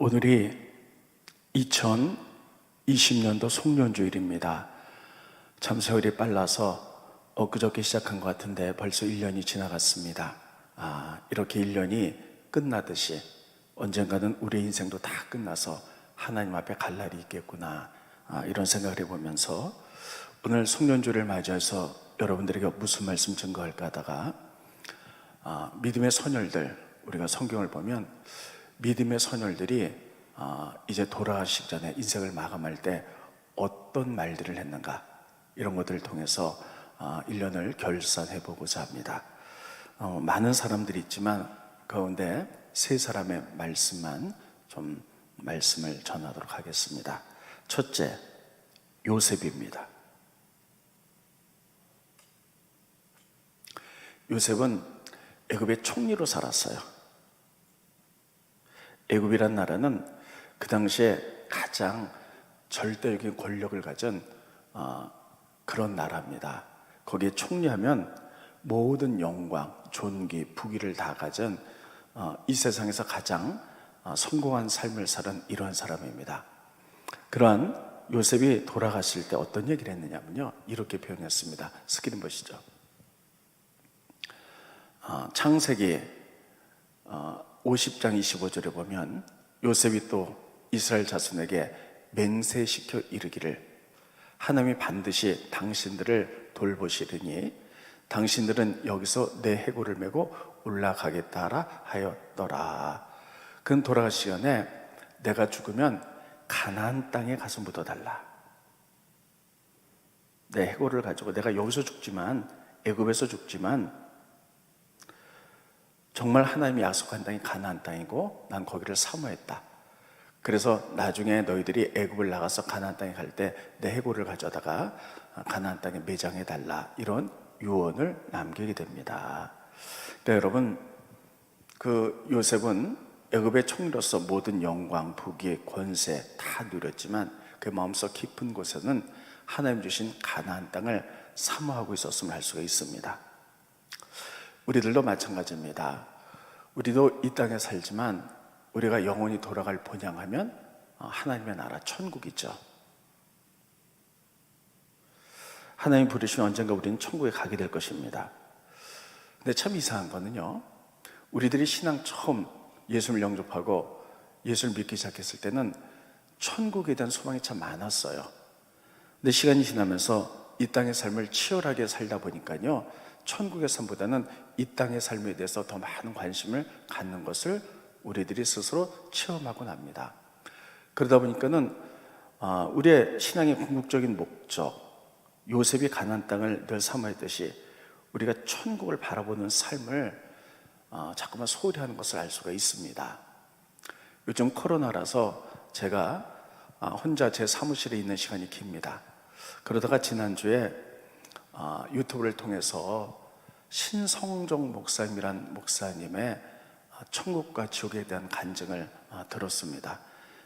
오늘이 2020년도 송년주일입니다. 참 세월이 빨라서 엊그저께 시작한 것 같은데 벌써 1년이 지나갔습니다. 이렇게 1년이 끝나듯이 언젠가는 우리의 인생도 다 끝나서 하나님 앞에 갈 날이 있겠구나, 이런 생각을 해보면서 오늘 송년주를 맞이해서 여러분들에게 무슨 말씀 증거할까 하다가 믿음의 선열들, 우리가 성경을 보면 믿음의 선열들이 이제 돌아가시기 전에 인생을 마감할 때 어떤 말들을 했는가, 이런 것들을 통해서 1년을 결산해 보고자 합니다. 많은 사람들이 있지만 가운데 세 사람의 말씀만 좀 말씀을 전하도록 하겠습니다. 첫째, 요셉입니다. 요셉은 애굽의 총리로 살았어요. 애굽이란 나라는 그 당시에 가장 절대적인 권력을 가진 그런 나라입니다. 거기에 총리하면 모든 영광, 존귀, 부귀를 다 가진 이 세상에서 가장 성공한 삶을 사는 이러한 사람입니다. 그러한 요셉이 돌아가실 때 어떤 얘기를 했느냐면요, 이렇게 표현했습니다. 스크린 보시죠. 창세기 50장 25절에 보면 요셉이 또 이스라엘 자손에게 맹세시켜 이르기를, 하나님이 반드시 당신들을 돌보시리니 당신들은 여기서 내 해골을 메고 올라가겠다 하였더라. 그는 돌아가시기 전에 내가 죽으면 가나안 땅에 가서 묻어달라. 내 해골을 가지고 내가 여기서 죽지만, 애굽에서 죽지만 정말 하나님이 약속한 땅이 가나안 땅이고 난 거기를 사모했다. 그래서 나중에 너희들이 애굽을 나가서 가나안 땅에 갈 때 내 해골을 가져다가 가나안 땅에 매장해 달라, 이런 유언을 남기게 됩니다. 그러니까 여러분, 그 요셉은 애굽의 총리로서 모든 영광, 부귀, 권세 다 누렸지만 그 마음속 깊은 곳에는 하나님 주신 가나안 땅을 사모하고 있었음을 알 수가 있습니다. 우리들도 마찬가지입니다. 우리도 이 땅에 살지만 우리가 영원히 돌아갈 본향하면 하나님의 나라 천국이죠. 하나님 부르시면 언젠가 우리는 천국에 가게 될 것입니다. 근데 참 이상한 거는요, 우리들이 신앙 처음 예수를 영접하고 예수를 믿기 시작했을 때는 천국에 대한 소망이 참 많았어요. 근데 시간이 지나면서 이 땅의 삶을 치열하게 살다 보니까요, 천국의 삶보다는 이 땅의 삶에 대해서 더 많은 관심을 갖는 것을 우리들이 스스로 체험하곤 합니다. 그러다 보니까는 우리의 신앙의 궁극적인 목적, 요셉이 가나안 땅을 늘 사모했듯이 우리가 천국을 바라보는 삶을 자꾸만 소홀히 하는 것을 알 수가 있습니다. 요즘 코로나라서 제가 혼자 제 사무실에 있는 시간이 깁니다. 그러다가 지난주에 유튜브를 통해서 신성종 목사님이란 목사님의 천국과 지옥에 대한 간증을 들었습니다.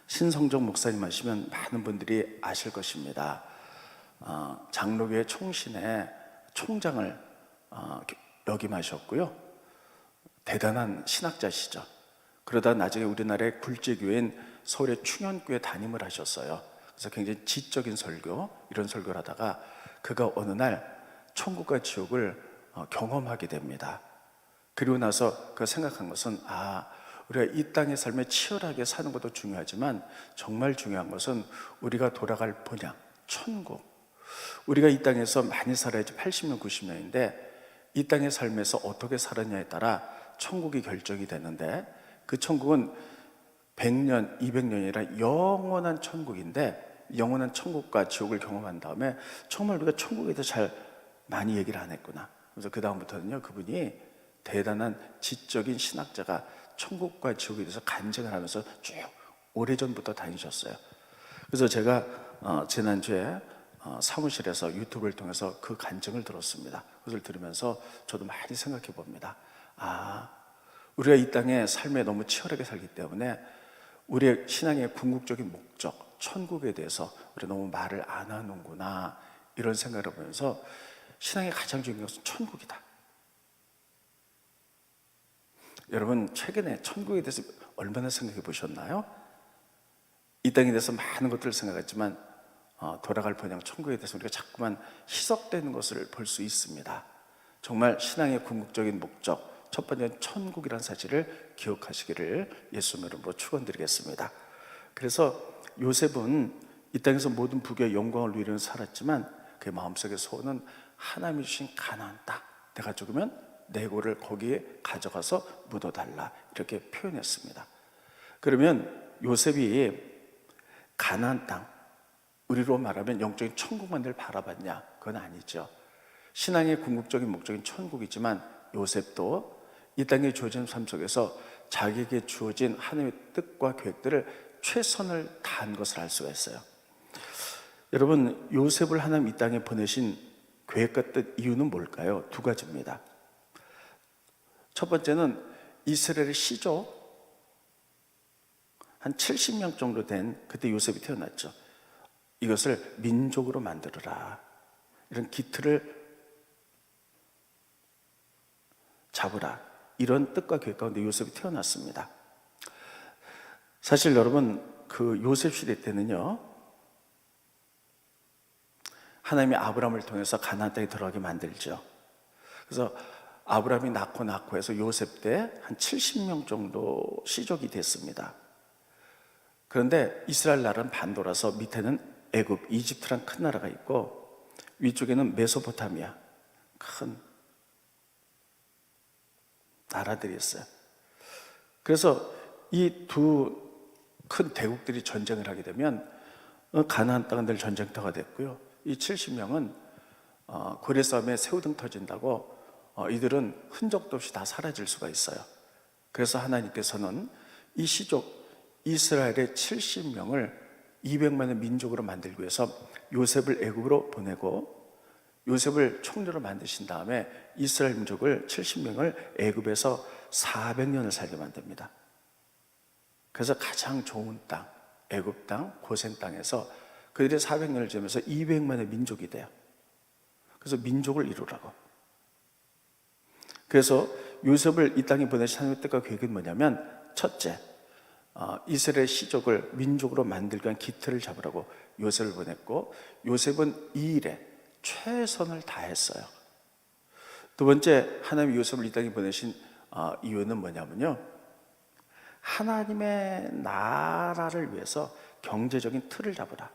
신성종 목사님 하시면 많은 분들이 아실 것입니다. 장로교회 총신의 총장을 역임하셨고요, 대단한 신학자시죠. 그러다 나중에 우리나라의 굴지교회인 서울의 충현교회 담임을 하셨어요. 그래서 굉장히 지적인 설교, 이런 설교를 하다가 그가 어느 날 천국과 지옥을 경험하게 됩니다. 그리고 나서 그가 생각한 것은 우리가 이 땅의 삶에 치열하게 사는 것도 중요하지만 정말 중요한 것은 우리가 돌아갈 본향, 천국. 우리가 이 땅에서 많이 살아야지 80년, 90년인데 이 땅의 삶에서 어떻게 살았냐에 따라 천국이 결정이 되는데, 그 천국은 100년, 200년이라 영원한 천국인데, 영원한 천국과 지옥을 경험한 다음에 정말 우리가 천국에 대해서 잘 많이 얘기를 안 했구나. 그래서 그 다음부터는요, 그분이 대단한 지적인 신학자가 천국과 지옥에 대해서 간증을 하면서 쭉 오래전부터 다니셨어요. 그래서 제가 지난주에 사무실에서 유튜브를 통해서 그 간증을 들었습니다. 그것을 들으면서 저도 많이 생각해 봅니다. 우리가 이 땅에 삶에 너무 치열하게 살기 때문에 우리의 신앙의 궁극적인 목적, 천국에 대해서 우리가 너무 말을 안 하는구나, 이런 생각을 보면서 신앙의 가장 중요한 것은 천국이다. 여러분, 최근에 천국에 대해서 얼마나 생각해 보셨나요? 이 땅에 대해서 많은 것들을 생각했지만 돌아갈 본향 천국에 대해서 우리가 자꾸만 희석되는 것을 볼 수 있습니다. 정말 신앙의 궁극적인 목적, 첫 번째는 천국이라는 사실을 기억하시기를 예수님 이름으로 축원드리겠습니다. 그래서 요셉은 이 땅에서 모든 부귀와 영광을 누리며 살았지만 그의 마음속의 소원은 하나님이 주신 가나안 땅, 내가 죽으면 내 고를 거기에 가져가서 묻어달라, 이렇게 표현했습니다. 그러면 요셉이 가나안 땅, 우리로 말하면 영적인 천국만 늘 바라봤냐? 그건 아니죠. 신앙의 궁극적인 목적인 천국이지만 요셉도 이 땅에 주어진 삶 속에서 자기에게 주어진 하나님의 뜻과 계획들을 최선을 다한 것을 알 수가 있어요. 여러분, 요셉을 하나님 이 땅에 보내신 계획과 뜻, 이유는 뭘까요? 두 가지입니다. 첫 번째는 이스라엘의 시족 한 70명 정도 된 그때 요셉이 태어났죠. 이것을 민족으로 만들어라, 이런 기틀을 잡으라, 이런 뜻과 계획 가운데 요셉이 태어났습니다. 사실 여러분, 그 요셉 시대 때는요, 하나님이 아브라함을 통해서 가나안 땅에 들어가게 만들죠. 그래서 아브라함이 낳고 해서 요셉 때 한 70명 정도 시족이 됐습니다. 그런데 이스라엘 나라는 반도라서 밑에는 애굽, 이집트란 큰 나라가 있고 위쪽에는 메소포타미아, 큰 나라들이 있어요. 그래서 이 두 큰 대국들이 전쟁을 하게 되면 가나안 땅은 늘 전쟁터가 됐고요. 이 70명은 고래 싸움에 새우등 터진다고 이들은 흔적도 없이 다 사라질 수가 있어요. 그래서 하나님께서는 이 시족 이스라엘의 70명을 200만의 민족으로 만들기 위해서 요셉을 애굽으로 보내고 요셉을 총리로 만드신 다음에 이스라엘 민족을 70명을 애굽에서 400년을 살게 만듭니다. 그래서 가장 좋은 땅, 애굽 땅, 고센 땅에서 그들이 400년을 지내면서 200만의 민족이 돼요. 그래서 민족을 이루라고. 그래서 요셉을 이 땅에 보내신 하나님의 뜻과 계획은 뭐냐면, 첫째, 이스라엘 시족을 민족으로 만들기 위한 기틀을 잡으라고 요셉을 보냈고, 요셉은 이 일에 최선을 다했어요. 두 번째, 하나님이 요셉을 이 땅에 보내신 이유는 뭐냐면요, 하나님의 나라를 위해서 경제적인 틀을 잡으라.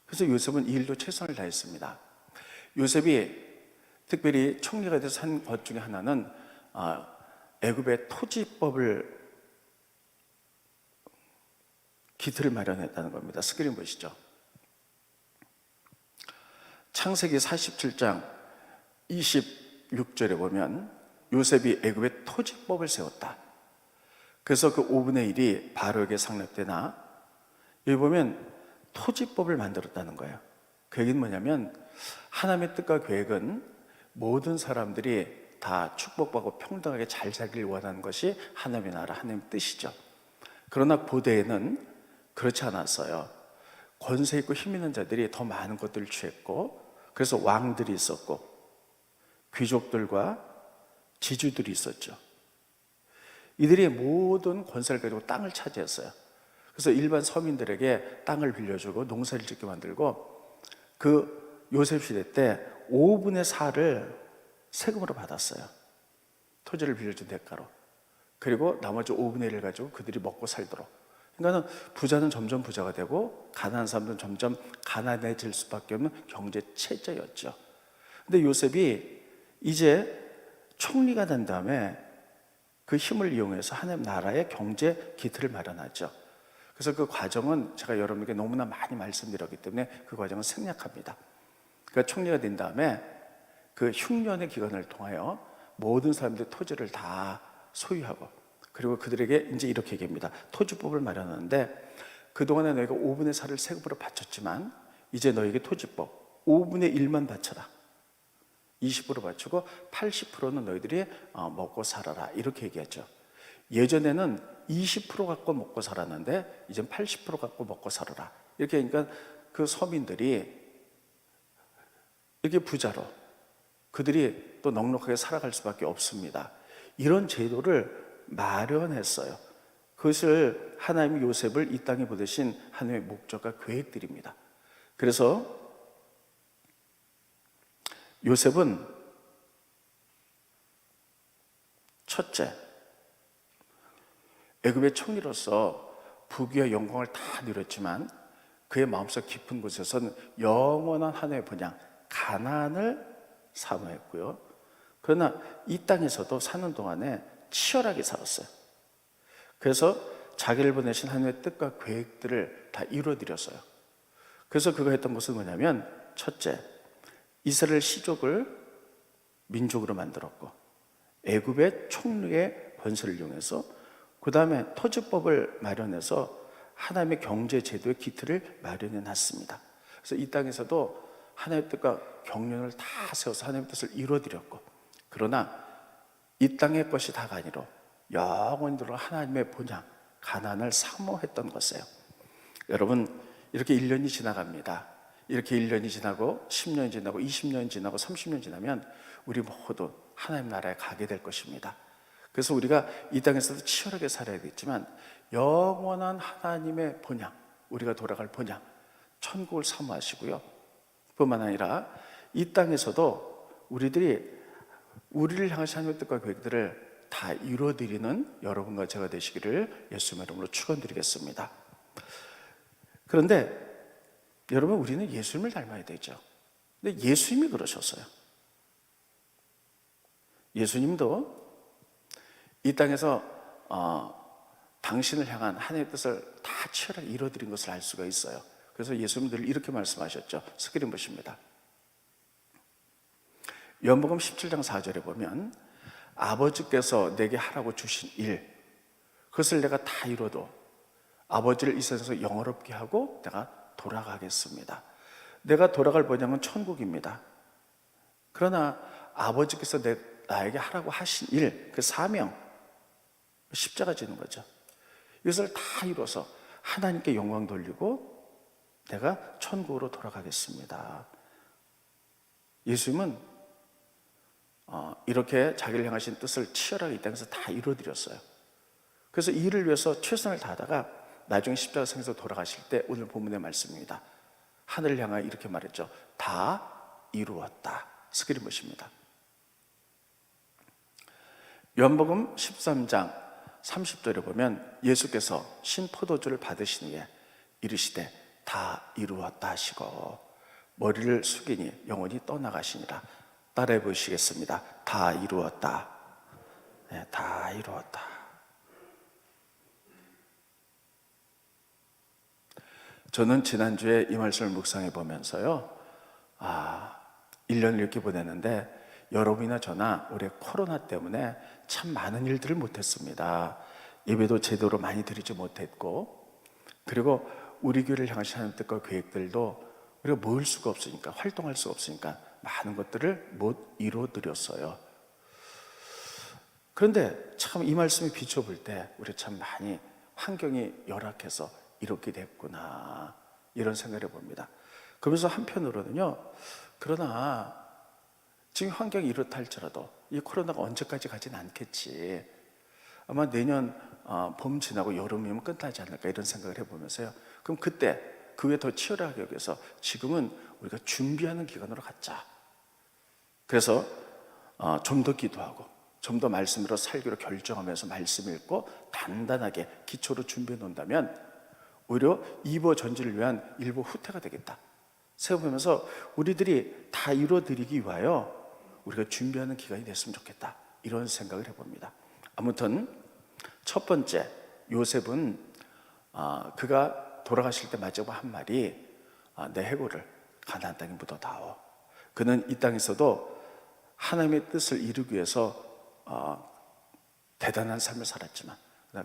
그래서 요셉은 이 일도 최선을 다했습니다. 요셉이 특별히 총리가 돼서 한 것 중에 하나는 애굽의 토지법을 기틀을 마련했다는 겁니다. 스크린 보시죠. 창세기 47장 26절에 보면 요셉이 애굽의 토지법을 세웠다. 그래서 그 5분의 1이 바로에게 상납되나, 여기 보면 토지법을 만들었다는 거예요. 그 얘기는 뭐냐면, 하나님의 뜻과 계획은 모든 사람들이 다 축복받고 평등하게 잘 살기를 원하는 것이 하나님의 나라, 하나님의 뜻이죠. 그러나 고대에는 그렇지 않았어요. 권세 있고 힘 있는 자들이 더 많은 것들을 취했고, 그래서 왕들이 있었고 귀족들과 지주들이 있었죠. 이들이 모든 권세를 가지고 땅을 차지했어요. 그래서 일반 서민들에게 땅을 빌려주고 농사를 짓게 만들고, 그 요셉 시대 때 5분의 4를 세금으로 받았어요. 토지를 빌려준 대가로. 그리고 나머지 5분의 1을 가지고 그들이 먹고 살도록. 그러니까 부자는 점점 부자가 되고 가난한 사람들은 점점 가난해질 수밖에 없는 경제 체제였죠. 근데 요셉이 이제 총리가 된 다음에 그 힘을 이용해서 하나님 나라의 경제 기틀을 마련하죠. 그래서 그 과정은 제가 여러분에게 너무나 많이 말씀드렸기 때문에 그 과정은 생략합니다. 그러니까 총리가 된 다음에 그 흉년의 기간을 통하여 모든 사람들의 토지를 다 소유하고, 그리고 그들에게 이제 이렇게 얘기합니다. 토지법을 마련하는데, 그동안에 너희가 5분의 4를 세금으로 바쳤지만 이제 너희에게 토지법 5분의 1만 바쳐라. 20% 바치고 80%는 너희들이 먹고 살아라, 이렇게 얘기하죠. 예전에는 20% 갖고 먹고 살았는데 이젠 80% 갖고 먹고 살아라, 이렇게. 그러니까 그 서민들이 이렇게 부자로 그들이 또 넉넉하게 살아갈 수밖에 없습니다. 이런 제도를 마련했어요. 그것을 하나님이 요셉을 이 땅에 보내신 하나님의 목적과 계획들입니다. 그래서 요셉은 첫째, 애굽의 총리로서 부귀와 영광을 다 누렸지만 그의 마음속 깊은 곳에서는 영원한 하나님의 본향 가나안을 사모했고요. 그러나 이 땅에서도 사는 동안에 치열하게 살았어요. 그래서 자기를 보내신 하나님의 뜻과 계획들을 다 이루어드렸어요. 그래서 그가 했던 것은 뭐냐면, 첫째, 이스라엘 시족을 민족으로 만들었고, 애굽의 총리의 권세를 이용해서 그 다음에 토지법을 마련해서 하나님의 경제 제도의 기틀을 마련해 놨습니다. 그래서 이 땅에서도 하나님의 뜻과 경륜을 다 세워서 하나님의 뜻을 이루어드렸고, 그러나 이 땅의 것이 다가 아니라 영원히 들어 하나님의 본향 가나안을 사모했던 것이에요. 여러분, 이렇게 1년이 지나갑니다. 이렇게 1년이 지나고 10년이 지나고 20년이 지나고 30년이 지나면 우리 모두 하나님 나라에 가게 될 것입니다. 그래서 우리가 이 땅에서도 치열하게 살아야겠지만 영원한 하나님의 본향, 우리가 돌아갈 본향, 천국을 사모하시고요. 뿐만 아니라 이 땅에서도 우리를 향하신 하나님의 뜻과 계획들을 다 이루어드리는 여러분과 제가 되시기를 예수님의 이름으로 축원드리겠습니다. 그런데 여러분, 우리는 예수님을 닮아야 되죠. 근데 예수님이 그러셨어요. 예수님도 이 땅에서 당신을 향한 하나님의 뜻을 다 치열하게 이루어드린 것을 알 수가 있어요. 그래서 예수님 늘 이렇게 말씀하셨죠. 스크린 보십니다. 요한복음 17장 4절에 보면, 아버지께서 내게 하라고 주신 일, 그것을 내가 다 이뤄도 아버지를 이 세상에서 영화롭게 하고 내가 돌아가겠습니다. 내가 돌아갈 본향은 천국입니다. 그러나 아버지께서 나에게 하라고 하신 일, 그 사명, 십자가 지는 거죠. 이것을 다 이뤄서 하나님께 영광 돌리고 내가 천국으로 돌아가겠습니다. 예수님은 이렇게 자기를 향하신 뜻을 치열하게 이 땅에서 다 이루어드렸어요. 그래서 이 일을 위해서 최선을 다하다가 나중에 십자가 상에서 돌아가실 때, 오늘 본문의 말씀입니다. 하늘을 향하여 이렇게 말했죠. 다 이루었다. 스크린 보십니다. 요한복음 13장 30절에 보면 예수께서 신포도주를 받으신 후에 이르시되 다 이루었다 하시고 머리를 숙이니 영혼이 떠나가시니라. 따라해 보시겠습니다. 다 이루었다. 네, 다 이루었다. 저는 지난주에 이 말씀을 묵상해 보면서요, 1년을 이렇게 보냈는데 여러분이나 저나 올해 코로나 때문에 참 많은 일들을 못했습니다. 예배도 제대로 많이 드리지 못했고, 그리고 우리 교회를 향하신 하나님의 뜻과 계획들도 우리가 모일 수가 없으니까, 활동할 수가 없으니까 많은 것들을 못 이루어드렸어요. 그런데 참 이 말씀을 비춰볼 때 우리 참 많이 환경이 열악해서 이렇게 됐구나, 이런 생각을 해봅니다. 그러면서 한편으로는요, 그러나 지금 환경이 이렇다 할지라도 이 코로나가 언제까지 가진 않겠지, 아마 내년 봄 지나고 여름이면 끝나지 않을까, 이런 생각을 해보면서요, 그럼 그때 그 외에 더 치열하게 여겨서 지금은 우리가 준비하는 기간으로 갖자. 그래서 좀 더 기도하고 좀 더 말씀으로 살기로 결정하면서 말씀 읽고 단단하게 기초로 준비해 놓는다면 오히려 이보 전지를 위한 일부 후퇴가 되겠다 생각하면서 우리들이 다 이루어드리기 위하여 우리가 준비하는 기간이 됐으면 좋겠다, 이런 생각을 해봅니다. 아무튼 첫 번째, 요셉은 그가 돌아가실 때 마지막 한 말이 내 해골을 가나안 땅에 묻어다오. 그는 이 땅에서도 하나님의 뜻을 이루기 위해서 대단한 삶을 살았지만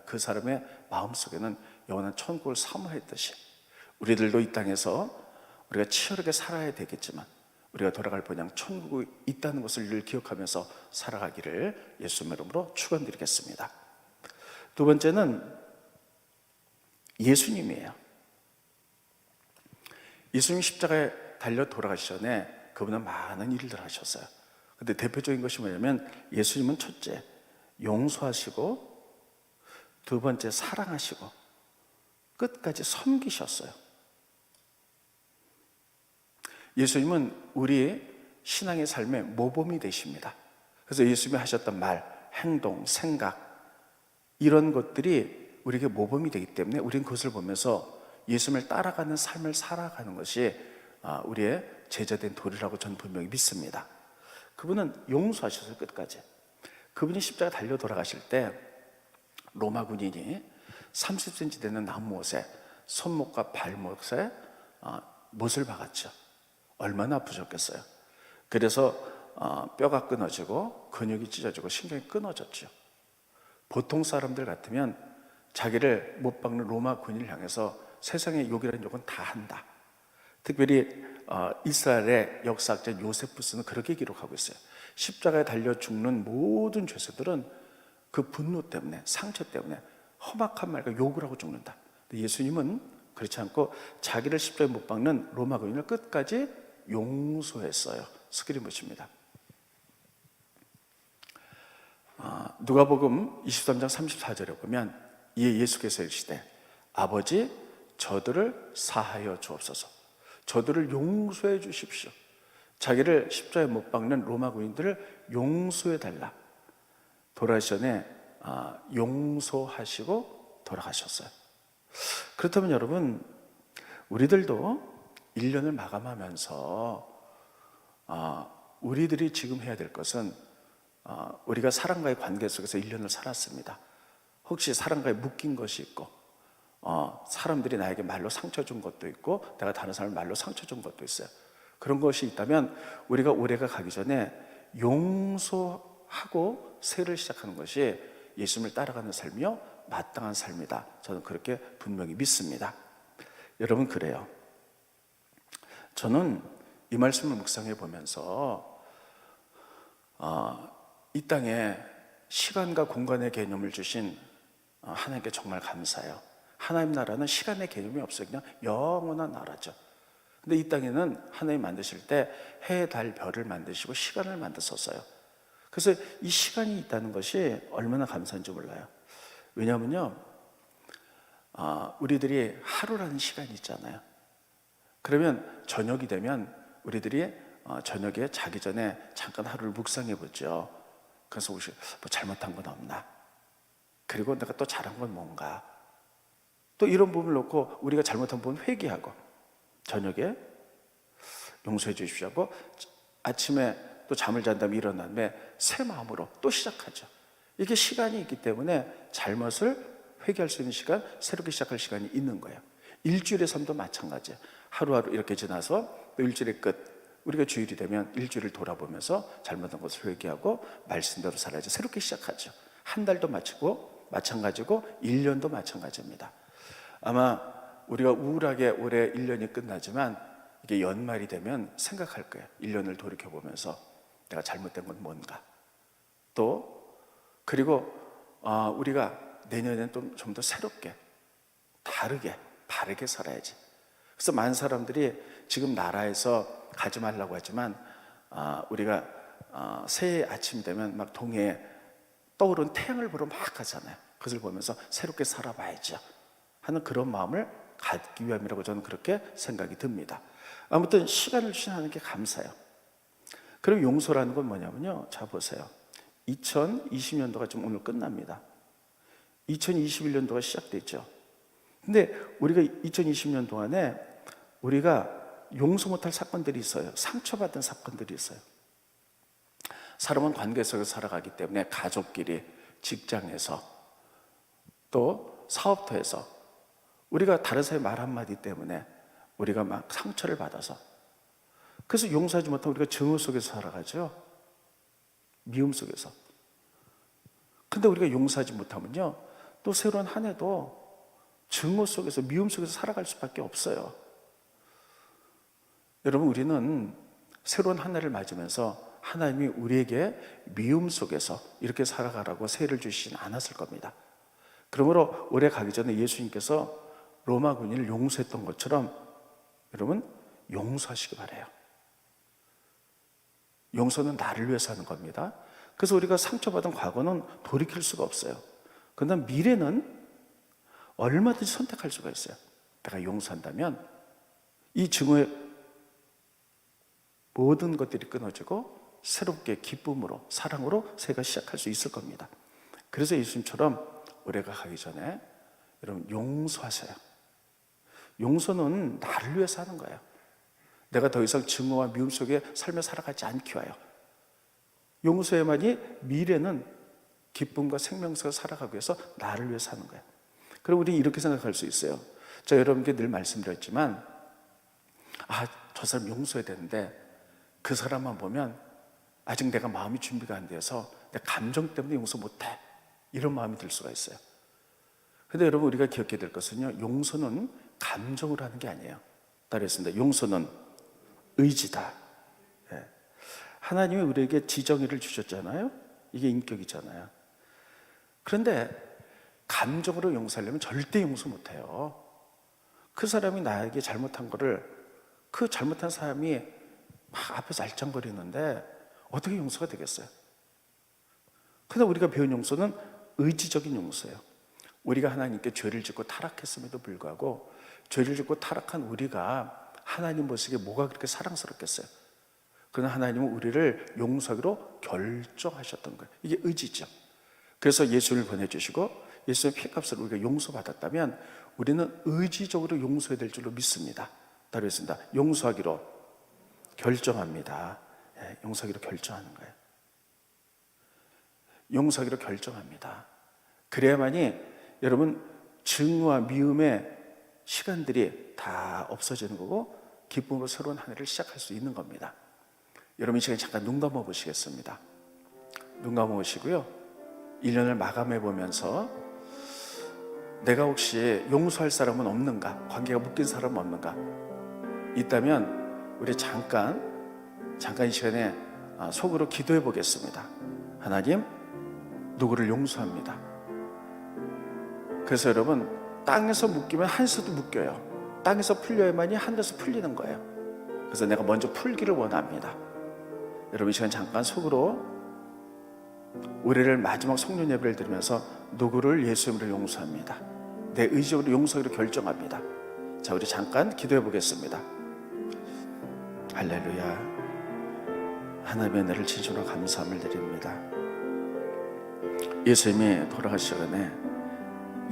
그 사람의 마음속에는 영원한 천국을 사모했듯이 우리들도 이 땅에서 우리가 치열하게 살아야 되겠지만 우리가 돌아갈 본향 천국이 있다는 것을 늘 기억하면서 살아가기를 예수님 이름으로 축원드리겠습니다. 두 번째는 예수님이에요. 예수님 십자가에 달려 돌아가시기 전에 그분은 많은 일들을 하셨어요. 근데 대표적인 것이 뭐냐면 예수님은 첫째, 용서하시고 두 번째, 사랑하시고 끝까지 섬기셨어요. 예수님은 우리의 신앙의 삶의 모범이 되십니다. 그래서 예수님이 하셨던 말, 행동, 생각 이런 것들이 우리에게 모범이 되기 때문에 우리는 그것을 보면서 예수님을 따라가는 삶을 살아가는 것이 우리의 제자된 도리라고 저는 분명히 믿습니다. 그분은 용서하셨어요. 끝까지. 그분이 십자가 달려 돌아가실 때 로마 군인이 30cm 되는 나무옷에 손목과 발목에 못을 박았죠. 얼마나 아프셨겠어요. 그래서 뼈가 끊어지고 근육이 찢어지고 신경이 끊어졌죠. 보통 사람들 같으면 자기를 못 박는 로마 군인을 향해서 세상의 욕이라는 욕은 다 한다. 특별히 이스라엘의 역사학자 요세푸스는 그렇게 기록하고 있어요. 십자가에 달려 죽는 모든 죄수들은 그 분노 때문에, 상처 때문에 험악한 말과 욕을 하고 죽는다. 근데 예수님은 그렇지 않고 자기를 십자가에 못 박는 로마 군인을 끝까지 용서했어요. 스크린봇입니다. 누가복음 23장 34절에 보면 이에 예수께서 이르시되 아버지 저들을 사하여 주옵소서. 저들을 용서해 주십시오. 자기를 십자가에 못 박는 로마 군인들을 용서해 달라. 돌아가시기 전에 용서하시고 돌아가셨어요. 그렇다면 여러분, 우리들도 1년을 마감하면서 우리들이 지금 해야 될 것은 우리가 사람과의 관계 속에서 1년을 살았습니다. 혹시 사람과의 묶인 것이 있고 사람들이 나에게 말로 상처 준 것도 있고 내가 다른 사람을 말로 상처 준 것도 있어요. 그런 것이 있다면 우리가 올해가 가기 전에 용서하고 새해를 시작하는 것이 예수님을 따라가는 삶이요 마땅한 삶이다. 저는 그렇게 분명히 믿습니다. 여러분, 그래요. 저는 이 말씀을 묵상해 보면서 이 땅에 시간과 공간의 개념을 주신 하나님께 정말 감사해요. 하나님 나라는 시간의 개념이 없어요. 그냥 영원한 나라죠. 근데 이 땅에는 하나님 만드실 때 해, 달, 별을 만드시고 시간을 만드셨어요. 그래서 이 시간이 있다는 것이 얼마나 감사한지 몰라요. 왜냐하면요, 우리들이 하루라는 시간이 있잖아요. 그러면 저녁이 되면 우리들이 저녁에 자기 전에 잠깐 하루를 묵상해 보죠. 그래서 혹시 뭐 잘못한 건 없나? 그리고 내가 또 잘한 건 뭔가? 또 이런 부분을 놓고 우리가 잘못한 부분 회개하고 저녁에 용서해 주십시오 하고 아침에 또 잠을 잔 다음에 일어난 다음에 새 마음으로 또 시작하죠. 이게 시간이 있기 때문에 잘못을 회개할 수 있는 시간, 새롭게 시작할 시간이 있는 거예요. 일주일의 삶도 마찬가지예요. 하루하루 이렇게 지나서 또 일주일의 끝, 우리가 주일이 되면 일주일을 돌아보면서 잘못한 것을 회개하고 말씀대로 살아야지 새롭게 시작하죠. 한 달도 마치고 마찬가지고 1년도 마찬가지입니다. 아마 우리가 우울하게 올해 1년이 끝나지만 이게 연말이 되면 생각할 거예요. 1년을 돌이켜보면서 내가 잘못된 건 뭔가. 또 그리고 우리가 내년에는 좀 더 새롭게 다르게 바르게 살아야지. 그래서 많은 사람들이 지금 나라에서 가지 말라고 하지만 우리가 새해 아침 되면 막 동해에 떠오른 태양을 보러 막 가잖아요. 그것을 보면서 새롭게 살아봐야죠 하는 그런 마음을 갖기 위함이라고 저는 그렇게 생각이 듭니다. 아무튼 시간을 주신 하나님께 감사해요. 그럼 용서라는 건 뭐냐면요, 자 보세요. 2020년도가 지금 오늘 끝납니다. 2021년도가 시작됐죠. 근데 우리가 2020년 동안에 우리가 용서 못할 사건들이 있어요. 상처받은 사건들이 있어요. 사람은 관계 속에서 살아가기 때문에 가족끼리, 직장에서, 또 사업터에서 우리가 다른 사람의 말 한마디 때문에 우리가 막 상처를 받아서, 그래서 용서하지 못하면 우리가 증오 속에서 살아가죠. 미움 속에서. 근데 우리가 용서하지 못하면요, 또 새로운 한 해도 증오 속에서, 미움 속에서 살아갈 수밖에 없어요. 여러분, 우리는 새로운 한 해를 맞으면서 하나님이 우리에게 미움 속에서 이렇게 살아가라고 새해를 주시진 않았을 겁니다. 그러므로 올해 가기 전에 예수님께서 로마 군인을 용서했던 것처럼 여러분 용서하시기 바라요. 용서는 나를 위해서 하는 겁니다. 그래서 우리가 상처받은 과거는 돌이킬 수가 없어요. 그런데 미래는 얼마든지 선택할 수가 있어요. 내가 용서한다면 이 증오의 모든 것들이 끊어지고 새롭게 기쁨으로, 사랑으로 새가 시작할 수 있을 겁니다. 그래서 예수님처럼 올해가 가기 전에 여러분 용서하세요. 용서는 나를 위해서 하는 거예요. 내가 더 이상 증오와 미움 속에 삶을 살아가지 않기 위하여. 용서해야만이 미래는 기쁨과 생명에서 살아가기 위해서 나를 위해서 하는 거예요. 그럼 우리 이렇게 생각할 수 있어요. 저 여러분께 늘 말씀드렸지만 저 사람 용서해야 되는데 그 사람만 보면 아직 내가 마음이 준비가 안 돼서 내 감정 때문에 용서 못해, 이런 마음이 들 수가 있어요. 근데 여러분 우리가 기억해야 될 것은요, 용서는 감정으로 하는 게 아니에요. 따르겠습니다. 용서는 의지다. 하나님이 우리에게 지정의를 주셨잖아요. 이게 인격이잖아요. 그런데 감정으로 용서하려면 절대 용서 못해요. 그 사람이 나에게 잘못한 거를 그 잘못한 사람이 막 앞에서 알짱거리는데 어떻게 용서가 되겠어요? 근데 우리가 배운 용서는 의지적인 용서예요. 우리가 하나님께 죄를 짓고 타락했음에도 불구하고 죄를 짓고 타락한 우리가 하나님 보시기에 뭐가 그렇게 사랑스럽겠어요? 그러나 하나님은 우리를 용서하기로 결정하셨던 거예요. 이게 의지죠. 그래서 예수를 보내주시고 예수의 피값을 우리가 용서받았다면 우리는 의지적으로 용서해야 될 줄로 믿습니다. 따로 했습니다. 용서하기로 결정합니다. 용서하기로 결정하는 거예요. 용서하기로 결정합니다. 그래야만이 여러분 증오와 미움의 시간들이 다 없어지는 거고 기쁨으로 새로운 한 해를 시작할 수 있는 겁니다. 여러분 이 시간에 잠깐 눈 감아 보시겠습니다. 눈 감아 보시고요, 1년을 마감해 보면서 내가 혹시 용서할 사람은 없는가, 관계가 묶인 사람은 없는가, 있다면 우리 잠깐 이 시간에 속으로 기도해 보겠습니다. 하나님, 누구를 용서합니다. 그래서 여러분 땅에서 묶이면 하늘에서도 묶여요. 땅에서 풀려야만이 하늘에서 풀리는 거예요. 그래서 내가 먼저 풀기를 원합니다. 여러분 이 시간 잠깐 속으로 올해를 마지막 성령 예배를 드리면서 누구를 예수 이름으로 용서합니다. 내 의지적으로 용서하기로 결정합니다. 자, 우리 잠깐 기도해 보겠습니다. 할렐루야. 하나님의 은혜를 진심으로 감사함을 드립니다. 예수님이 돌아가시기 전에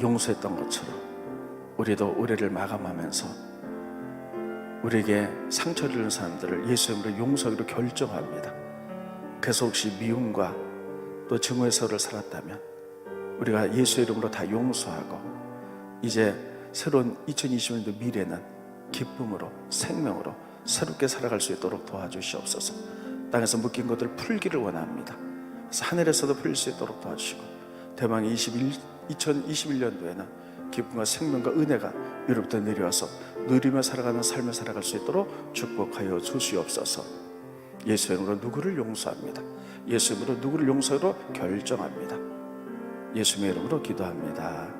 용서했던 것처럼 우리도 올해를 마감하면서 우리에게 상처를 주는 사람들을 예수 이름으로 용서하기로 결정합니다. 그래서 혹시 미움과 또 증오의 세월을 살았다면 우리가 예수 이름으로 다 용서하고 이제 새로운 2020년도 미래는 기쁨으로 생명으로 새롭게 살아갈 수 있도록 도와주시옵소서. 땅에서 묶인 것들을 풀기를 원합니다. 그래서 하늘에서도 풀릴 수 있도록 도와주시고 대망의 2021년도에는 기쁨과 생명과 은혜가 위로부터 내려와서 누리며 살아가는 삶을 살아갈 수 있도록 축복하여 주시옵소서. 예수 이름으로 누구를 용서합니다. 예수 이름으로 누구를 용서로 결정합니다. 예수의 이름으로 기도합니다.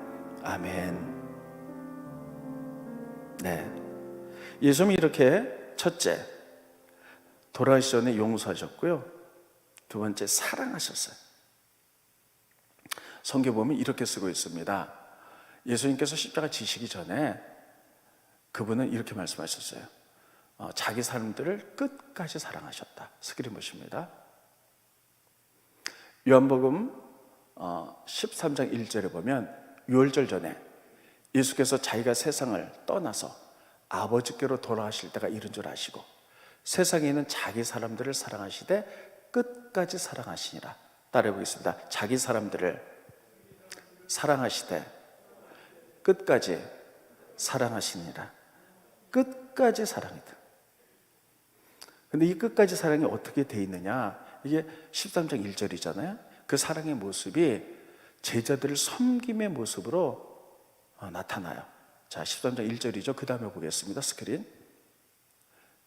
아멘. 네, 예수님이 이렇게 첫째 돌아가시기 전에 용서하셨고요, 두 번째 사랑하셨어요. 성경 보면 이렇게 쓰고 있습니다. 예수님께서 십자가 지시기 전에 그분은 이렇게 말씀하셨어요. 자기 사람들을 끝까지 사랑하셨다. 스크린 보십니다. 요한복음 13장 1절에 보면 유월절 전에 예수께서 자기가 세상을 떠나서 아버지께로 돌아가실 때가 이른 줄 아시고 세상에 있는 자기 사람들을 사랑하시되 끝까지 사랑하시니라. 따라해 보겠습니다. 자기 사람들을 사랑하시되 끝까지 사랑하시니라. 끝까지 사랑이다. 근데 이 끝까지 사랑이 어떻게 돼 있느냐, 이게 13장 1절이잖아요. 그 사랑의 모습이 제자들을 섬김의 모습으로 나타나요. 자, 13장 1절이죠. 그 다음에 보겠습니다. 스크린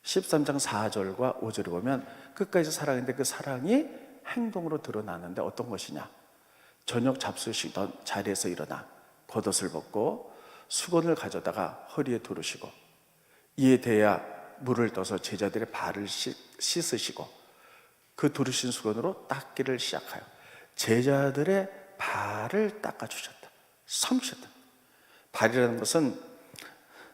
13장 4절과 5절에 보면 끝까지 사랑인데 그 사랑이 행동으로 드러나는데 어떤 것이냐, 저녁 잡수시던 자리에서 일어나 겉옷을 벗고 수건을 가져다가 허리에 두르시고 이에 대야 물을 떠서 제자들의 발을 씻으시고 그 두르신 수건으로 닦기를 시작하여 제자들의 발을 닦아주셨다. 섬기셨다. 발이라는 것은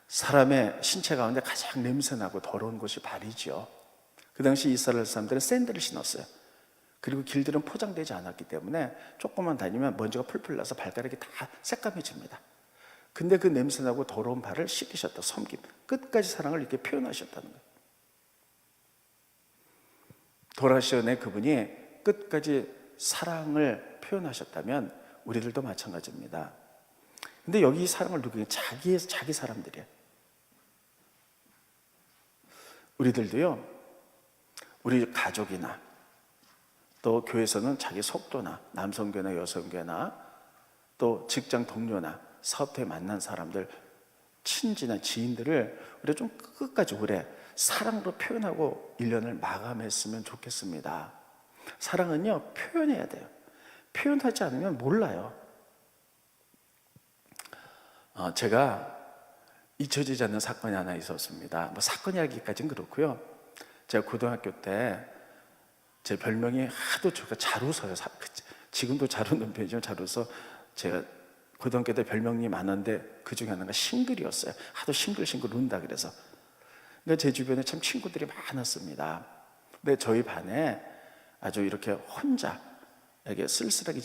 사람의 신체 가운데 가장 냄새나고 더러운 곳이 발이죠. 그 당시 이스라엘 사람들은 샌들을 신었어요. 그리고 길들은 포장되지 않았기 때문에 조금만 다니면 먼지가 풀풀 나서 발가락이 다 새까매집니다. 근데 그 냄새나고 더러운 발을 씻기셨다. 섬김, 끝까지 사랑을 이렇게 표현하셨다는 거예요. 돌아가시는 그분이 끝까지 사랑을 표현하셨다면 우리들도 마찬가지입니다. 근데 여기 사랑을 누구에게? 자기 사람들이에요. 우리들도요, 우리 가족이나 또 교회에서는 자기 속도나 남성교회나 여성교회나 또 직장 동료나 사업터에 만난 사람들, 친지나 지인들을 우리가 좀 끝까지 오래 사랑으로 표현하고 1년을 마감했으면 좋겠습니다. 사랑은요, 표현해야 돼요. 표현하지 않으면 몰라요. 제가 잊혀지지 않는 사건이 하나 있었습니다. 뭐 사건이라기까지는 그렇고요. 제가 고등학교 때 제 별명이 하도 제가 잘 웃어요. 지금도 잘 웃는 편이죠. 잘 웃어. 제가 고등학교 때 별명이 많았는데 그 중에 하나가 싱글이었어요. 하도 싱글싱글 운다 그래서. 그러니까 제 주변에 참 친구들이 많았습니다. 근데 저희 반에 아주 이렇게 혼자 이렇게 쓸쓸하게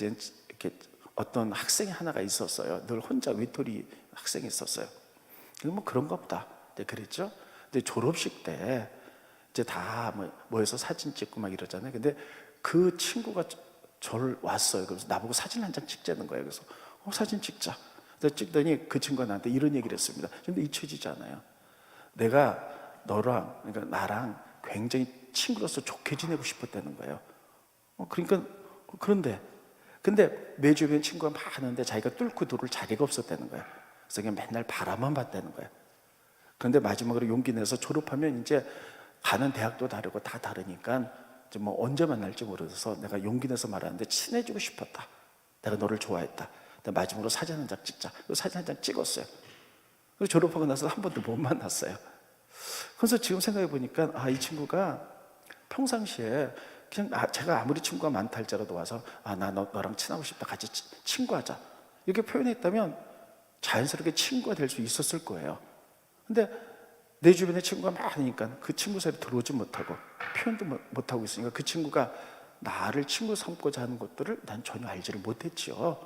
이렇게 어떤 학생이 하나가 있었어요. 늘 혼자 외톨이 학생이 있었어요. 뭐 그런가 보다. 네, 그랬죠. 근데 졸업식 때 이제 다 모여서 사진 찍고 막 이러잖아요. 근데 그 친구가 저를 왔어요. 그래서 나보고 사진 한 장 찍자는 거예요. 그래서 사진 찍자. 그래서 찍더니 그 친구가 나한테 이런 얘기를 했습니다. 근데 잊혀지지 않아요. 내가 너랑, 그러니까 나랑 굉장히 친구로서 좋게 지내고 싶었다는 거예요. 그러니까 근데 내 주변 친구가 많은데 자기가 뚫고 들어올 자리가 없었다는 거예요. 그래서 그냥 맨날 바라만 봤다는 거예요. 그런데 마지막으로 용기 내서 졸업하면 이제 가는 대학도 다르고 다 다르니까 이제 뭐 언제 만날지 모르서 내가 용기 내서 말하는데 친해지고 싶었다. 내가 너를 좋아했다. 마지막으로 사진 한 장 찍자. 사진 한 장 찍었어요. 그래서 졸업하고 나서 한 번도 못 만났어요. 그래서 지금 생각해 보니까 이 친구가 평상시에 그냥 제가 아무리 친구가 많다 할지라도 와서 나 너랑 친하고 싶다. 같이 친구하자. 이렇게 표현했다면 자연스럽게 친구가 될 수 있었을 거예요. 근데 내 주변에 친구가 많으니까 그 친구 사이에 들어오지 못하고 표현도 못하고 있으니까 그 친구가 나를 친구 삼고자 하는 것들을 난 전혀 알지를 못했지요.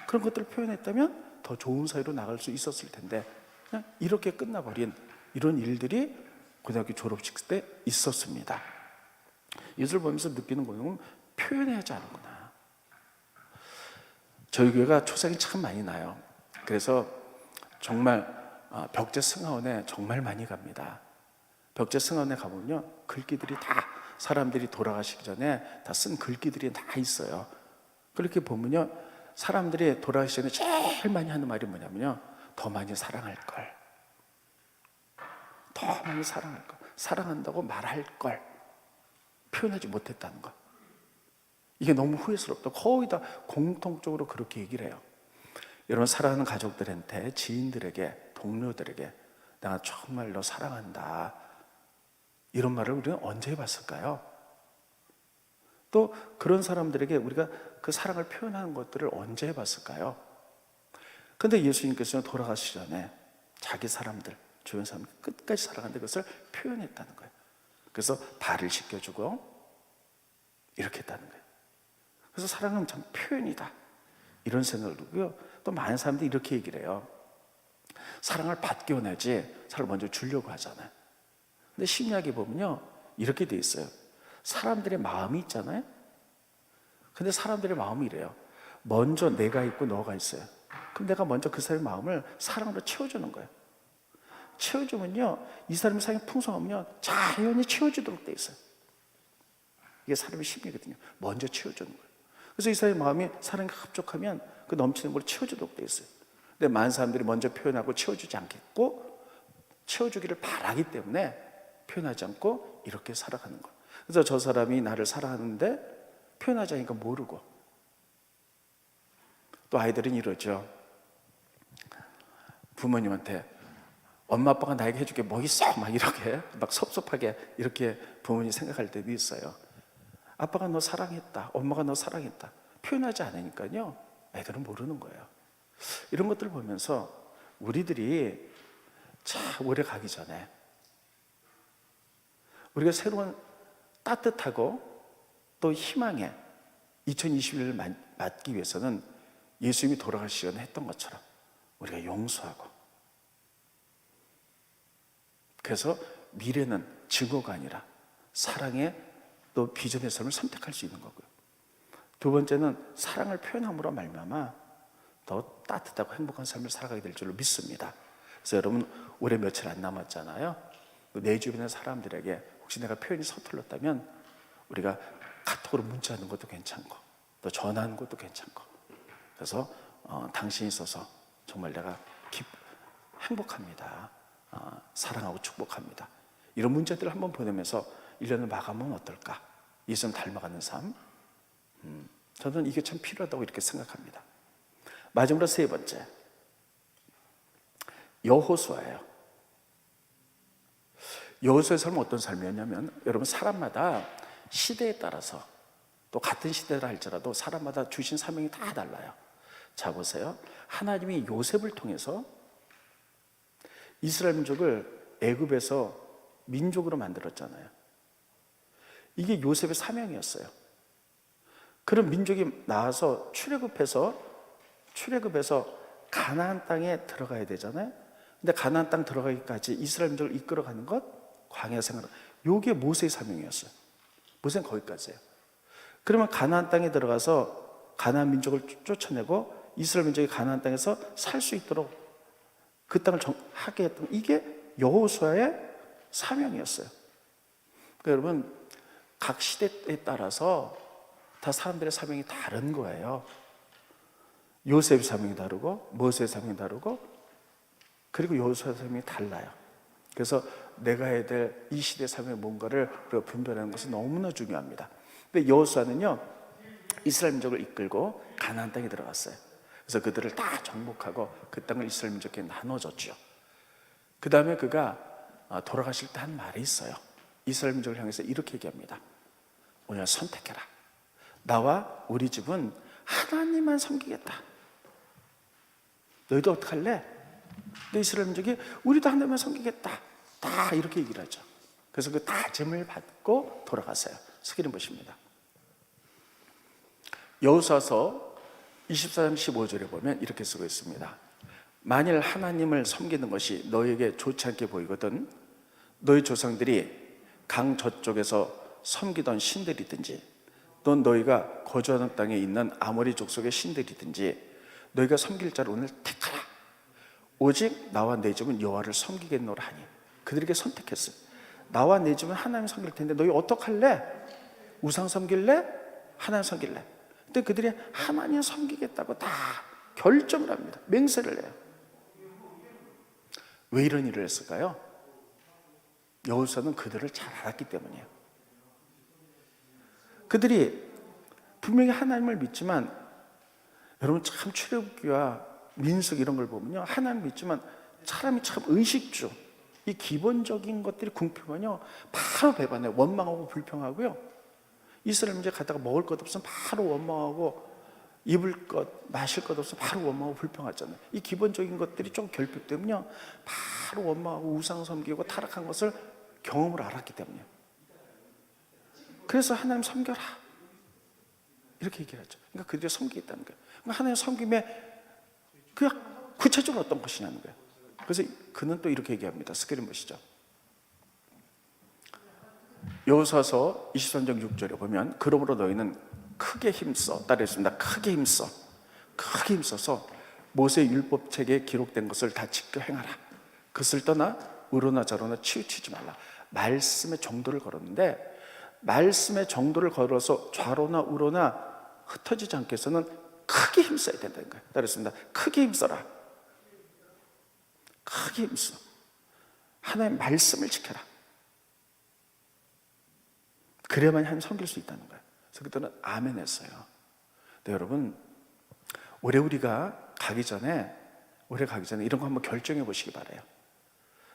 그런 것들을 표현했다면 더 좋은 사이로 나갈 수 있었을 텐데 그냥 이렇게 끝나버린 이런 일들이 고등학교 졸업식 때 있었습니다. 이것을 보면서 느끼는 거는 표현해야지 않구나. 저희 교회가 초상이 참 많이 나요. 그래서 정말 벽제 승하원에 정말 많이 갑니다. 벽제 승하원에 가보면요, 글귀들이 다 사람들이 돌아가시기 전에 다 쓴 글귀들이 다 있어요. 그렇게 보면요, 사람들이 돌아가시기 전에 제일 많이 하는 말이 뭐냐면요, 더 많이 사랑할 걸, 더 많이 사랑할 걸, 사랑한다고 말할 걸 표현하지 못했다는 거. 이게 너무 후회스럽다. 거의 다 공통적으로 그렇게 얘기를 해요. 여러분, 사랑하는 가족들한테, 지인들에게, 동료들에게 내가 정말 너 사랑한다, 이런 말을 우리는 언제 해봤을까요? 또 그런 사람들에게 우리가 그 사랑을 표현하는 것들을 언제 해봤을까요? 근데 예수님께서는 돌아가시기 전에 자기 사람들, 주변 사람 끝까지 사랑하는데 그것을 표현했다는 거예요. 그래서 발을 씻겨주고 이렇게 했다는 거예요. 그래서 사랑은 참 표현이다, 이런 생각을 두고요. 또 많은 사람들이 이렇게 얘기를 해요. 사랑을 받기 원하지 사랑을 먼저 주려고 하잖아요. 근데 심리학에 보면요, 이렇게 돼 있어요. 사람들의 마음이 있잖아요. 근데 사람들의 마음이 이래요. 먼저 내가 있고 너가 있어요. 그럼 내가 먼저 그 사람의 마음을 사랑으로 채워주는 거예요. 채워주면요, 이 사람의 사랑이 풍성하면요, 자연히 채워지도록 돼 있어요. 이게 사람의 심리거든요. 먼저 채워주는 거예요. 그래서 이 사람의 마음이 사랑이 흡족하면 그 넘치는 걸 채워주도록 돼 있어요. 근데 많은 사람들이 먼저 표현하고 채워주지 않겠고 채워주기를 바라기 때문에 표현하지 않고 이렇게 살아가는 거예요. 그래서 저 사람이 나를 사랑하는데 표현하지 않으니까 모르고. 또 아이들은 이러죠. 부모님한테 엄마 아빠가 나에게 해줄 게 뭐 있어? 막 이렇게 막 섭섭하게 이렇게 부모님이 생각할 때도 있어요. 아빠가 너 사랑했다, 엄마가 너 사랑했다 표현하지 않으니까요, 애들은 모르는 거예요. 이런 것들을 보면서 우리들이 올해 가기 전에 우리가 새로운 따뜻하고 또 희망의 2021년을 맞기 위해서는 예수님이 돌아가시기 전에 했던 것처럼 우리가 용서하고, 그래서 미래는 증오가 아니라 사랑의 또 비전의 삶을 선택할 수 있는 거고요. 두 번째는 사랑을 표현함으로 말미암아 더 따뜻하고 행복한 삶을 살아가게 될 줄로 믿습니다. 그래서 여러분, 올해 며칠 안 남았잖아요. 내 주변의 사람들에게 혹시 내가 표현이 서툴렀다면 우리가 카톡으로 문자하는 것도 괜찮고 또 전화하는 것도 괜찮고, 그래서 당신이 있어서 정말 내가 행복합니다, 사랑하고 축복합니다, 이런 문자들을 한번 보내면서 1년을 마감하면 어떨까? 예수님 닮아가는 삶, 저는 이게 참 필요하다고 이렇게 생각합니다. 마지막으로 세 번째, 여호수아예요. 여호수아의 삶은 어떤 삶이었냐면, 여러분, 사람마다 시대에 따라서 또 같은 시대라 할지라도 사람마다 주신 사명이 다 달라요. 자, 보세요. 하나님이 요셉을 통해서 이스라엘 민족을 애굽에서 민족으로 만들었잖아요. 이게 요셉의 사명이었어요. 그런 민족이 나와서 출애굽해서 가나안 땅에 들어가야 되잖아요. 근데 가나안 땅 들어가기까지 이스라엘 민족을 이끌어가는 것, 광야 생활, 이게 모세의 사명이었어요. 모세는 거기까지예요. 그러면 가나안 땅에 들어가서 가나안 민족을 쫓아내고 이스라엘 민족이 가나안 땅에서 살 수 있도록 그 땅을 하게 했던, 이게 여호수아의 사명이었어요. 그러니까 여러분, 각 시대에 따라서 다 사람들의 사명이 다른 거예요. 요셉의 사명이 다르고 모세의 사명이 다르고, 그리고 여호수아의 사명이 달라요. 그래서 내가 해야 될 이 시대의 사명이 뭔가를 우리가 분별하는 것은 너무나 중요합니다. 근데 여호수아는요, 이스라엘 민족을 이끌고 가나안 땅에 들어갔어요. 그래서 그들을 다 정복하고 그 땅을 이스라엘 민족에게 나눠줬죠. 그 다음에 그가 돌아가실 때 한 말이 있어요. 이스라엘 민족을 향해서 이렇게 얘기합니다. 오늘 선택해라. 나와 우리 집은 하나님만 섬기겠다. 너희도 어떡할래? 근데 이스라엘 민족이 우리도 하나님만 섬기겠다, 다 이렇게 얘기를 하죠. 그래서 그 다짐을 받고 돌아갔어요. 스크린 보십니다. 여호수아서 24장 15절에 보면 이렇게 쓰고 있습니다. 만일 하나님을 섬기는 것이 너에게 좋지 않게 보이거든 너희 조상들이 강 저쪽에서 섬기던 신들이든지 또 너희가 거주하는 땅에 있는 아모리 족속의 신들이든지 너희가 섬길 자를 오늘 택하라. 오직 나와 내 집은 여호와를 섬기겠노라 하니, 그들에게 선택했어요. 나와 내 집은 하나님 섬길 텐데 너희 어떡할래? 우상 섬길래? 하나님 섬길래? 근데 그들이 하나님 섬기겠다고 다 결정을 합니다. 맹세를 해요. 왜 이런 일을 했을까요? 여호수아는 그들을 잘 알았기 때문이에요. 그들이 분명히 하나님을 믿지만, 여러분, 참 출애굽기와 민수기 이런 걸 보면요, 하나님 믿지만 사람이 참 의식주, 이 기본적인 것들이 궁핍하면요 바로 배반해요. 원망하고 불평하고요. 이스라엘 민족에 가다가 먹을 것 없으면 바로 원망하고, 입을 것, 마실 것 없으면 바로 원망하고 불평하잖아요. 이 기본적인 것들이 좀 결핍되면요 바로 원망하고 우상 섬기고 타락한 것을 경험을 알았기 때문이에요. 그래서 하나님 섬겨라 이렇게 얘기를 하죠. 그러니까 그들이 섬기겠다는 거예요. 그러니까 하나님 섬김에 그냥 구체적으로 어떤 것이냐는 거예요. 그래서 그는 또 이렇게 얘기합니다. 스크린 보시죠. 여호수아서 23장 6절에 보면 그러므로 너희는 크게 힘써, 따르겠습니다. 크게 힘써서 모세의 율법책에 기록된 것을 다 지켜 행하라. 그것을 떠나 우로나 좌로나 치우치지 말라. 말씀의 정도를 걸었는데, 말씀의 정도를 걸어서 좌로나 우로나 흩어지지 않게 해서는 크게 힘써야 된다는 거예요. 따르겠습니다. 크게 힘써라. 크게 힘써. 하나님의 말씀을 지켜라. 그래야만 하나님 섬길 수 있다는 거예요. 그래서 그들은 아멘 했어요. 근데 여러분, 올해 우리가 가기 전에 이런 거 한번 결정해 보시기 바라요.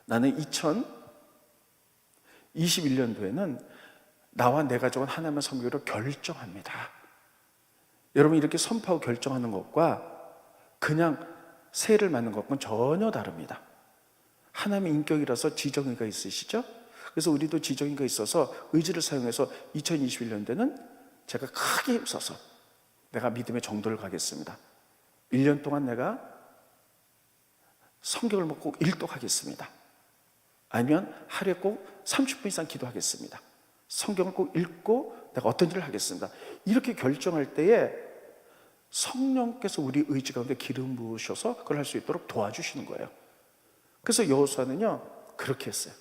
나는 2021년도에는 나와 내 가족은 하나님을 섬기기로 결정합니다. 여러분, 이렇게 선포하고 결정하는 것과 그냥 새해를 맞는 것과는 전혀 다릅니다. 하나님의 인격이라서 지정의가 있으시죠? 그래서 우리도 지정의가 있어서 의지를 사용해서 2021년도에는 제가 크게 힘써서 내가 믿음의 정도를 가겠습니다. 1년 동안 내가 성경을 꼭 읽도하겠습니다. 아니면 하루에 꼭 30분 이상 기도하겠습니다. 성경을 꼭 읽고 내가 어떤 일을 하겠습니다. 이렇게 결정할 때에 성령께서 우리 의지 가운데 기름 부으셔서 그걸 할 수 있도록 도와주시는 거예요. 그래서 여호수아는요 그렇게 했어요.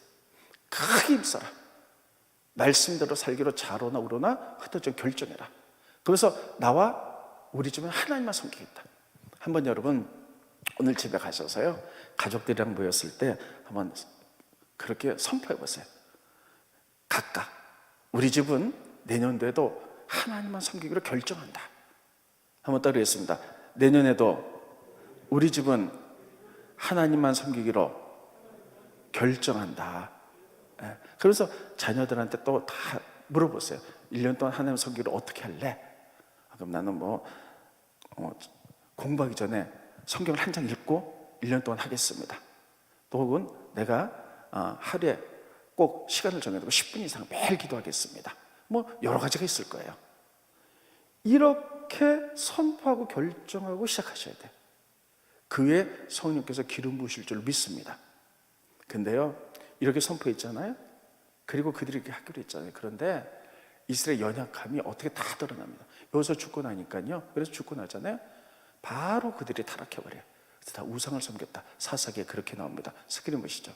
크게 힘써라. 말씀대로 살기로 자로나 우로나 흩어져 결정해라. 그래서 나와 우리 집은 하나님만 섬기겠다. 한번 여러분 오늘 집에 가셔서요 가족들이랑 모였을 때 한번 그렇게 선포해 보세요. 각각 우리 집은 내년도에도 하나님만 섬기기로 결정한다. 한번 따르겠습니다. 내년에도 우리 집은 하나님만 섬기기로 결정한다. 그래서 자녀들한테 또 다 물어보세요. 1년 동안 하나님 섬기기로 어떻게 할래? 그럼 나는 공부하기 전에 성경을 한 장 읽고 1년 동안 하겠습니다. 또 혹은 내가 하루에 꼭 시간을 정해두고 10분 이상 매일 기도하겠습니다. 여러 가지가 있을 거예요. 이렇게 선포하고 결정하고 시작하셔야 돼요. 그 후에 성령께서 기름 부으실 줄 믿습니다. 근데요 이렇게 선포했잖아요. 그리고 그들이 이렇게 하기로 했잖아요. 그런데 이스라엘 연약함이 어떻게 다 드러납니다. 여기서 죽고 나니까요. 그래서 죽고 나잖아요. 바로 그들이 타락해버려요. 그래서 다 우상을 섬겼다. 사사기에 그렇게 나옵니다. 스크린 보시죠.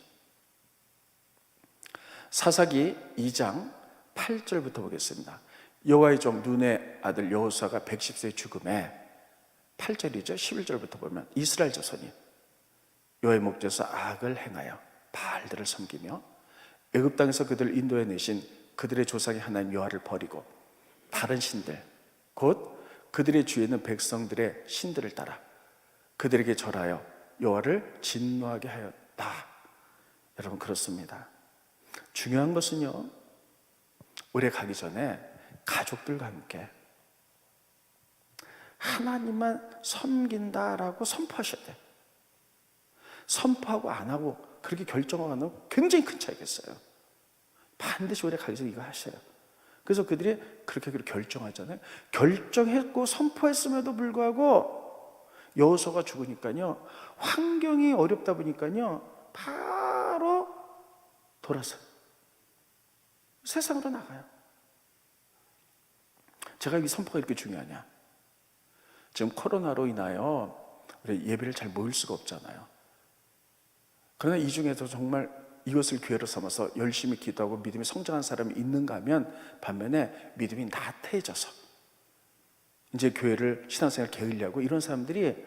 사사기 2장 8절부터 보겠습니다. 여호와의 종 눈의 아들 여호수아가 110세의 죽음에 8절이죠. 11절부터 보면 이스라엘 자손이 여호와의 목전에서 악을 행하여 바알들을 섬기며 애굽 땅에서 그들을 인도해 내신 그들의 조상의 하나님 여호와를 버리고 다른 신들 곧 그들의 주에 있는 백성들의 신들을 따라 그들에게 절하여 여호와를 진노하게 하였다. 여러분 그렇습니다. 중요한 것은요 올해 가기 전에 가족들과 함께 하나님만 섬긴다라고 선포하셔야 돼요. 선포하고 안 하고 그렇게 결정하고 안 하고 굉장히 큰 차이가 있어요. 반드시 올해 가기 전에 이거 하셔요. 그래서 그들이 그렇게 하기로 결정하잖아요. 결정했고 선포했음에도 불구하고 여호수아가 죽으니까요 환경이 어렵다 보니까요 바로 돌아서 세상으로 나가요. 제가 이 선포가 이렇게 중요하냐? 지금 코로나로 인하여 우리 예배를 잘 모일 수가 없잖아요. 그러나 이 중에서 정말 이것을 기회로 삼아서 열심히 기도하고 믿음이 성장한 사람이 있는가 하면 반면에 믿음이 나태해져서 이제 교회를 신앙생활 게을리하고 이런 사람들이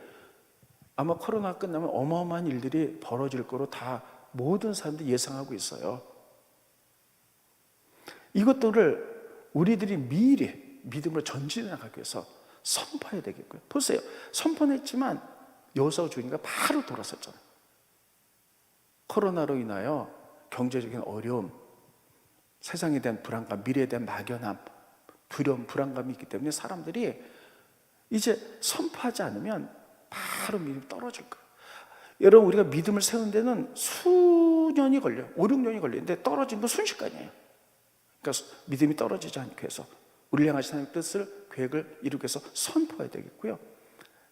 아마 코로나 끝나면 어마어마한 일들이 벌어질 거로 다 모든 사람들이 예상하고 있어요. 이것들을 우리들이 미리 믿음으로 전진해 나가기 위해서 선포해야 되겠고요. 보세요. 선포는 했지만 여호수아가 죽으니까 바로 돌아섰잖아요. 코로나로 인하여 경제적인 어려움, 세상에 대한 불안감, 미래에 대한 막연함, 두려움, 불안감이 있기 때문에 사람들이 이제 선포하지 않으면 바로 믿음이 떨어질 거예요. 여러분 우리가 믿음을 세우는 데는 수년이 걸려요. 5, 6년이 걸리는데 떨어지는 건 순식간이에요. 그러니까 믿음이 떨어지지 않게 해서 우리를 향하신 하나님의 뜻을 계획을 이루기 위해서 선포해야 되겠고요.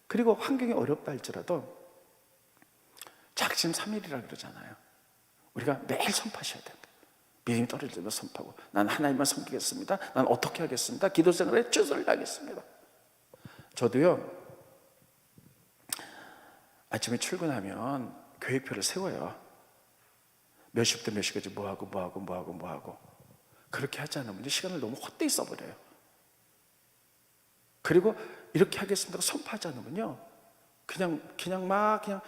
그리고 환경이 어렵다 할지라도 작심 3일이라 그러잖아요. 우리가 매일 선포하셔야 된다. 믿음이 떨어질 때도 선포하고 난 하나님만 섬기겠습니다. 난 어떻게 하겠습니다. 기도 생활에 최선을 다하겠습니다. 저도요 아침에 출근하면 계획표를 세워요. 몇 시부터 몇 시까지 뭐하고 그렇게 하지 않으면 시간을 너무 헛되이 써버려요. 그리고 이렇게 하겠습니다 선포하지 않으면요 그냥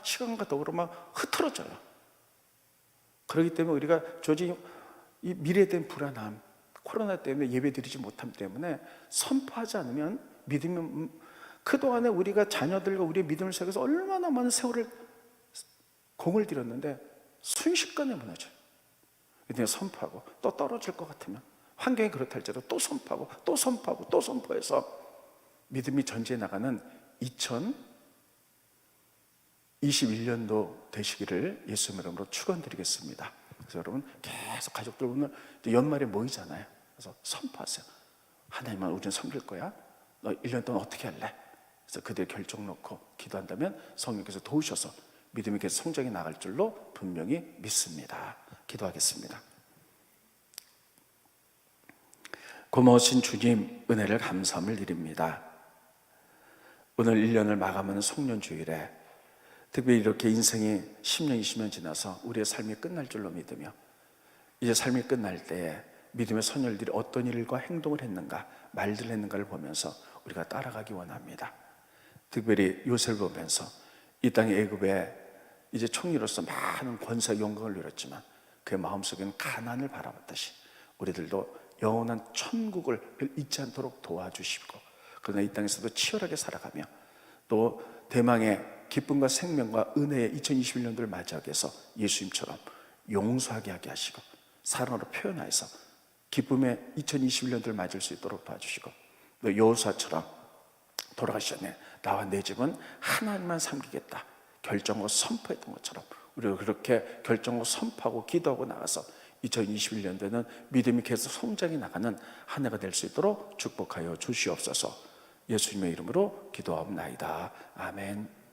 시간과 더불어 막 흐트러져요. 그렇기 때문에 우리가 조직 이 미래에 대한 불안함, 코로나 때문에 예배 드리지 못함 때문에 선포하지 않으면 믿음이 그동안에 우리가 자녀들과 우리의 믿음을 세워서 얼마나 많은 세월을 공을 들였는데 순식간에 무너져요. 그냥 선포하고 또 떨어질 것 같으면 환경이 그렇다 할지라도 또 선포하고 또 선포하고 또 선포해서 믿음이 전진해 나가는 21년도 되시기를 예수님 이름으로 축원드리겠습니다. 그래서 여러분 계속 가족들 오늘 연말에 모이잖아요. 그래서 선포하세요. 하나님만 우리는 섬길 거야. 너 1년 동안 어떻게 할래? 그래서 그들 결정 놓고 기도한다면 성령께서 도우셔서 믿음이 계속 성장해 나갈 줄로 분명히 믿습니다. 기도하겠습니다. 고마우신 주님, 은혜를 감사함을 드립니다. 오늘 1년을 마감하는 송년주일에 특별히 이렇게 인생이 10년, 20년 지나서 우리의 삶이 끝날 줄로 믿으며 이제 삶이 끝날 때에 믿음의 선열들이 어떤 일과 행동을 했는가, 말들을 했는가를 보면서 우리가 따라가기 원합니다. 특별히 요셉을 보면서 이 땅의 애굽에 이제 총리로서 많은 권세 영광을 누렸지만 그의 마음속에는 가난을 바라봤듯이 우리들도 영원한 천국을 잊지 않도록 도와주시고, 그러나 이 땅에서도 치열하게 살아가며 또 대망의 기쁨과 생명과 은혜의 2021년도를 맞이하기 위해서 예수님처럼 용서하게 하게 하시고 사랑으로 표현하여서 기쁨의 2021년도를 맞을 수 있도록 도와주시고, 또 여호수아처럼 돌아가시잖아요. 나와 내 집은 하나님만 섬기겠다 결정하고 선포했던 것처럼 우리가 그렇게 결정하고 선포하고 기도하고 나가서 2021년도에는 믿음이 계속 성장해 나가는 한 해가 될 수 있도록 축복하여 주시옵소서. 예수님의 이름으로 기도하옵나이다. 아멘.